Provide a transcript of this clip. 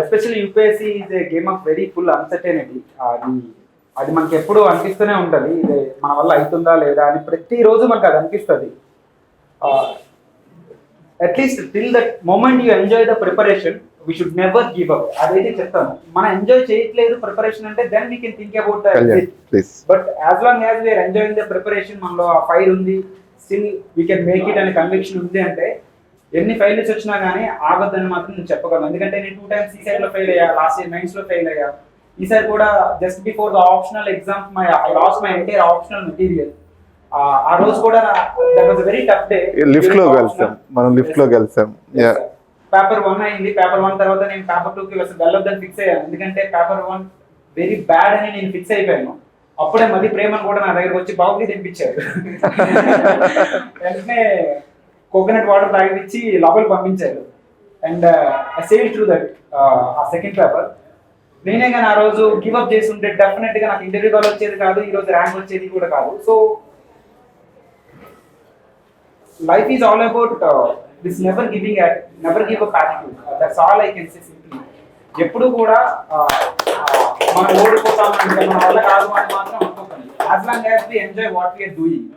Especially UPSC is a game of very full uncertainty. అది మనకి ఎప్పుడు అనిపిస్తూనే ఉంటుంది, ఇది మన వల్ల అవుతుందా లేదా అని ప్రతిరోజు మనకు అది అనిపిస్తుంది. At least till that moment you enjoy the preparation we should never give up. అదైతే చెప్తాను. మనం ఎంజాయ్ చేయట్లేదు ప్రిపరేషన్ అంటే then we can think about the but as long as we're enjoying the preparation, మనలో ఆ ఫైర్ ఉంది, still we can make it అనే conviction ఉంది అంటే ఎన్ని ఫెయిల్యూర్స్ వచ్చినా కానీ ఆగొద్దని మాత్రం నేను చెప్పగలను. ఎందుకంటే నేను 2 times సీసైడ్ లో ఫెయిల్ అయ్యా, లాస్ట్ ఇయర్ మెయిన్స్ లో ఫెయిల్ అయ్యా. ఈసారి కూడా just before the optional exam I lost my entire optional material. ఆ రోజు కూడా that was very tough day. Lift లో కలిసాం మనం, లిఫ్ట్ లో కలిసాం. పేపర్ 1 అయింది. పేపర్ 1 తర్వాత నేను పేపర్ 2 కి వెళ్ళొద్దని ఫిక్స్ అయ్యాను. ఎందుకంటే పేపర్ 1 వెరీ బ్యాడ్ అని నేను ఫిక్స్ అయిపోయాను. అప్పుడే మళ్ళీ ప్రేమను కూడా నా దగ్గరకు వచ్చి బాగుంది తినిపించారు. వెంటనే కోకోనట్ వాటర్ తాగిపించి లోపలికి పంపించారు. And I saved through that ఆ సెకండ్ పేపర్. నేనే కానీ ఆ రోజు గివ్ అప్ చేసి ఉంటే డెఫినెట్ గా నాకు ఇంటర్వ్యూ కాల్ వచ్చేది కాదు, ఈ రోజు ర్యాంక్ వచ్చేది కూడా కాదు. So life is all about this never give up attitude. That's all I can say simply. ఎప్పుడు కూడా మనం ఓడిపోతాం అంటే మన వల్ల కాదు అని మాత్రం అనుకోకండి. As long as we enjoy what we are doing.